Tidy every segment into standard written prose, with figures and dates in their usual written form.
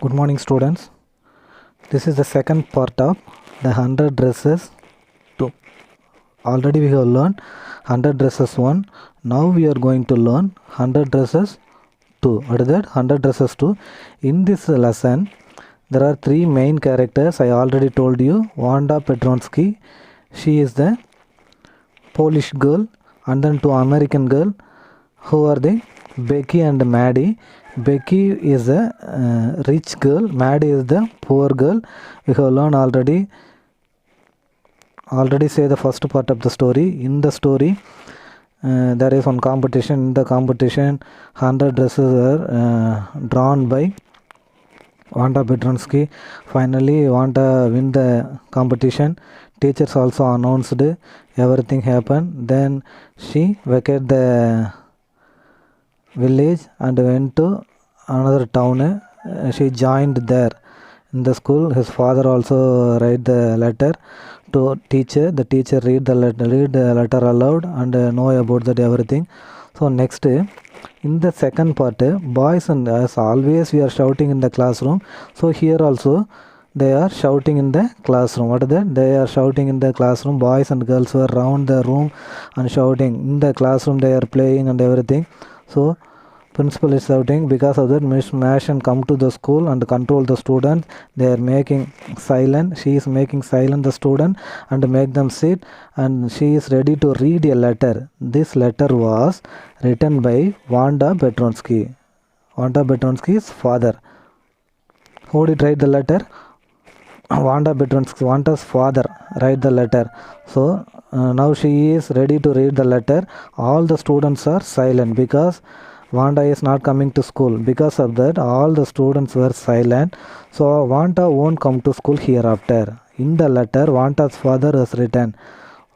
Good morning, students. This is the second part of the 100 dresses 2. Already we have learned 100 dresses 1. Now we are going to learn 100 dresses 2. What is that? 100 dresses 2. In this lesson, there are three main characters. I already told you. Wanda Petronsky, she is the Polish girl, and then two American girl. Who are they? Becky and Maddie. Becky is a rich girl. Maddie is the poor girl. We have learned already say the first part of the story. In the story, there is one competition. In the competition, 100 dresses were drawn by Wanda Petronsky. Finally, Wanda win the competition. Teachers also announced everything happened. Then she vacated the village and went to another town. She joined there in the school. His father also write the letter to teacher. The teacher read the letter aloud and know about that everything. So next, in the second part, boys and as always we are shouting in the classroom. So here also they are shouting in the classroom. What is that? They are shouting in the classroom. Boys and girls were around the room and shouting. In the classroom they are playing and everything. So principal is shouting. Because of that, Miss Mashan come to the school and control the students. They are making silent. She is making silent the student and make them sit, and she is ready to read a letter. This letter was written by Wanda Petronsky. Wanda Petronsky's father. Who did write the letter? Wanda Petronsky, Wanda's father write the letter. So now she is ready to read the letter. All the students are silent because Wanda is not coming to school. Because of that, all the students were silent. So Wanda won't come to school hereafter. In the letter, Wanda's father has written,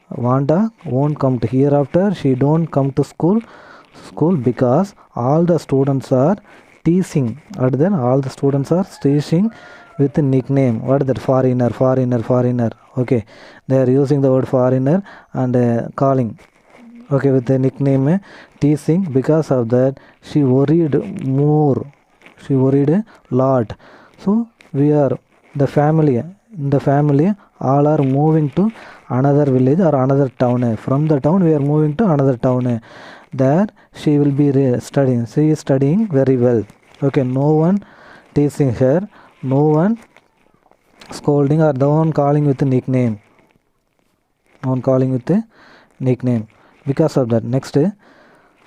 Wanda won't come to hereafter. She don't come to school because all the students are teasing. And then all the students are teasing with a nickname. What is that? Foreigner. Okay, they are using the word foreigner and calling. Okay, with the nickname teasing. Because of that, she worried more. She worried a lot. So we are the family. In the family, all are moving to another village or another town. From the town, we are moving to another town. There she will be studying. She is studying very well. Okay, no one teasing her. No one scolding or no one calling with a nickname. No one calling with a nickname. Because of that, next,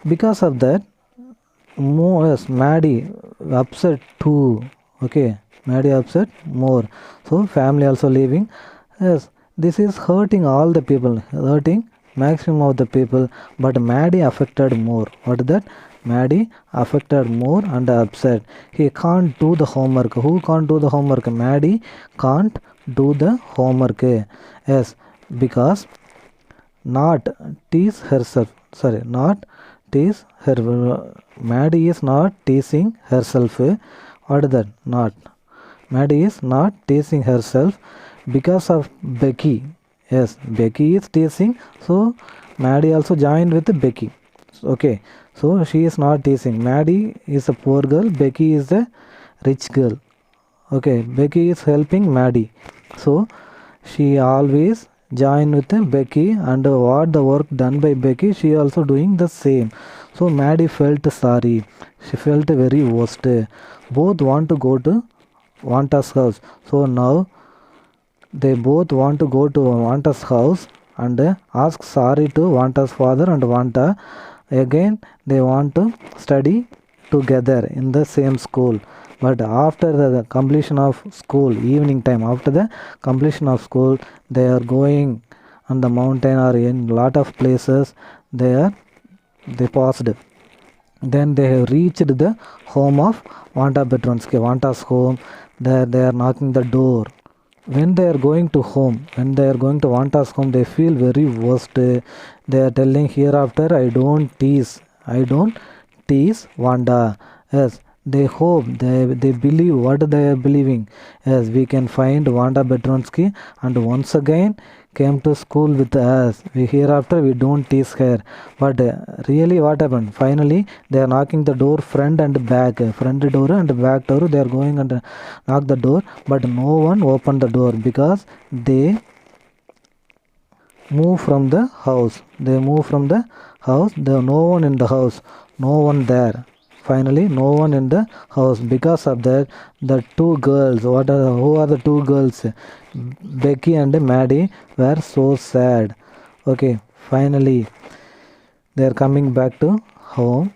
because of that, Maddie upset too. Okay, Maddie upset more. So family also leaving. Yes, this is hurting all the people, hurting maximum of the people. But Maddie affected more. What is that? Maddie affected more and upset. He can't do the homework. Who can't do the homework? Maddie can't do the homework. Yes, because not tease herself. Sorry, not tease her. Maddie is not teasing herself. What is that? Not. Maddie is not teasing herself because of Becky. Yes, Becky is teasing. So Maddie also joined with Becky. Okay, so she is not teasing. Maddie is a poor girl. Becky is a rich girl. Okay, Becky is helping Maddie. So she always join with Becky, and what the work done by Becky, she also doing the same. So Maddie felt sorry. She felt very worst. Both want to go to Wanda's house. So now they both want to go to Wanda's house and ask sorry to Wanda's father and Wanda. Again they want to study together in the same school. But after the completion of school, evening time, after the completion of school, they are going on the mountain or in lot of places. They passed. Then they have reached the home of Wanda Petronsky, Wanda's home. There they are knocking the door. When they are going to Wanda's home, they feel very worst. They are telling, hereafter I don't tease Wanda. Yes, they hope, they believe what they are believing. Yes, we can find Wanda Bertronsky and once again came to school with us. We hereafter we don't tease her. But really what happened? Finally they are knocking the door front and back. Front door and back door. They are going and knock the door, but no one opened the door because they move from the house. They move from the house. There are no one in the house. No one there. Finally, no one in the house. Because of that, the two girls. Who are the two girls? Becky and Maddie were so sad. Okay. Finally, they are coming back to home.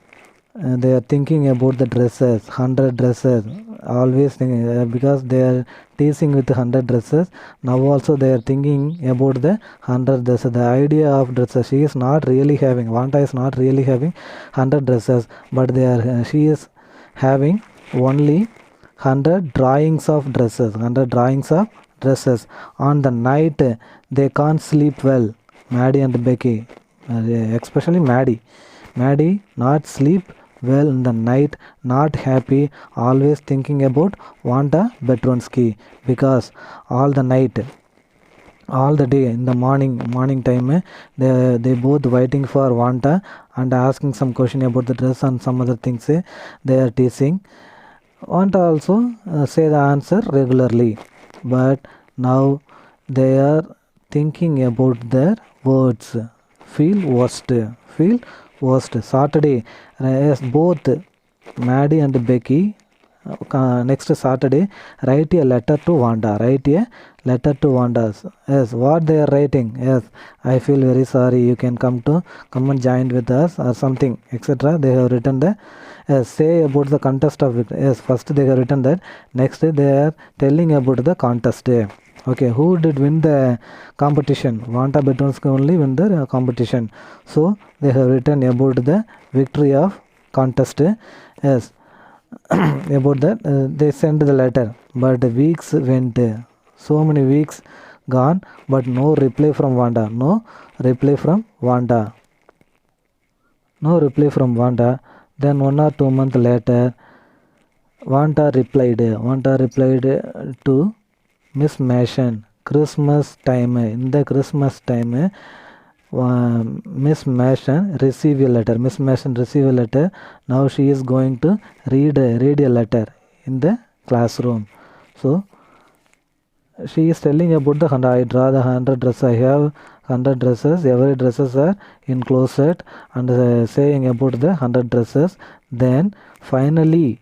They are thinking about the dresses, 100 dresses. Always thinking because they are teasing with 100 dresses. Now also they are thinking about the 100 dresses. The idea of dresses, she is not really having. Vanta is not really having 100 dresses, but they are. She is having only 100 drawings of dresses. 100 drawings of dresses. On the night they can't sleep well. Maddie and Becky, especially Maddie. Maddie not sleep well in the night, not happy, always thinking about Wanda Bertronsky because all the night, all the day in the morning time, they both waiting for Wanda and asking some question about the dress and some other things. They are teasing. Wanda also say the answer regularly, but now they are thinking about their words. Feel worst. Feel worst. Saturday, yes, both Maddie and Becky next Saturday write a letter to Wanda. Write a letter to Wanda. Yes, what they are writing? Yes, I feel very sorry. You can come and join with us or something, etc. They have written the say about the contest of it. Yes, first they have written that. Next they are telling about the contest. Okay, who did win the competition? Wanda Bertronsky only win the competition. So they have written about the victory of contest. Yes, about that they sent the letter, but the weeks went. So many weeks gone, but no reply from Wanda. No reply from Wanda. No reply from Wanda. Then 1 or 2 months later, Wanda replied. Wanda replied to Miss Mason. Christmas time. In the Christmas time, Miss Mason receive a letter. Miss Mason receive a letter. Now she is going to read a letter in the classroom. So she is telling about the 100. I draw the 100 dresses. I have 100 dresses. Every dresses are in closet and saying about the 100 dresses. Then finally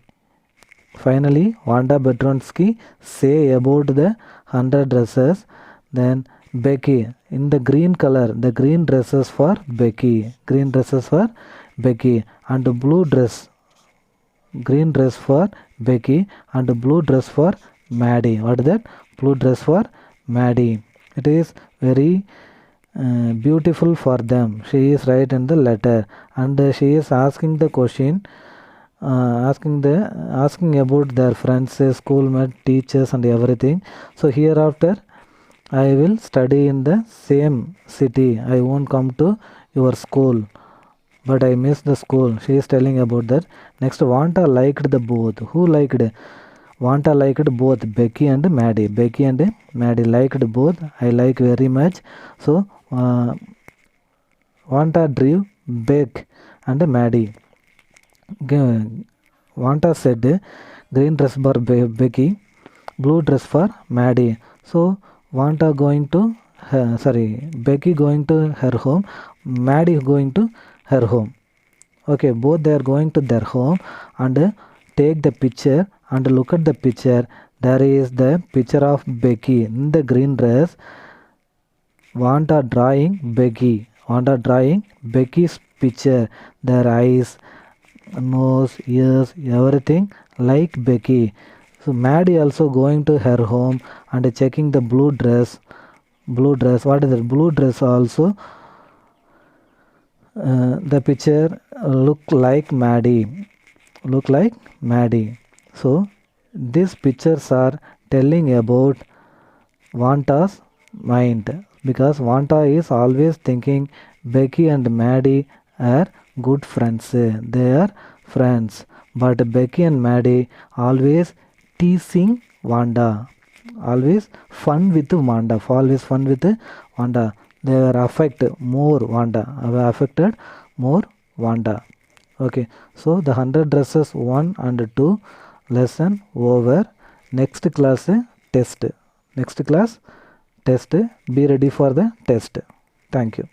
Wanda Bertronsky say about the 100 dresses. Then Becky in the green color, the green dresses for Becky, green dresses for Becky, and the blue dress, green dress for Becky, and the blue dress for Maddie. What is that? Blue dress for Maddie. It is very beautiful for them. She is right in the letter, and she is asking the question, asking about their friends, schoolmates, teachers, and everything. So hereafter I will study in the same city. I won't come to your school, but I miss the school. She is telling about that. Next, Wanda liked the both. Who liked? Wanda liked both Becky and Maddie. Becky and Maddie liked both. I like very much. So Wanda drew Beck and Maddie. Wanda said green dress for Becky, blue dress for Maddie. So Wanda going to Becky going to her home, Maddie going to her home. Okay, both they are going to their home and take the picture and look at the picture. There is the picture of Becky in the green dress. Wanda drawing Becky. Wanda drawing Becky's picture. Their eyes, nose, ears, everything like Becky. So Maddie also going to her home and checking the blue dress. Blue dress. What is it? Blue dress also. The picture look like Maddie. Look like Maddie. So these pictures are telling about Wanda's mind, because Wanda is always thinking Becky and Maddie are good friends. They are friends. but Becky and Maddie always teasing Wanda. Always fun with Wanda. Always fun with Wanda. They were affected more Wanda. Were affected more Wanda. Okay. So the 100 dresses 1 and 2 lesson over. Next class test. Next class test. Be ready for the test. Thank you.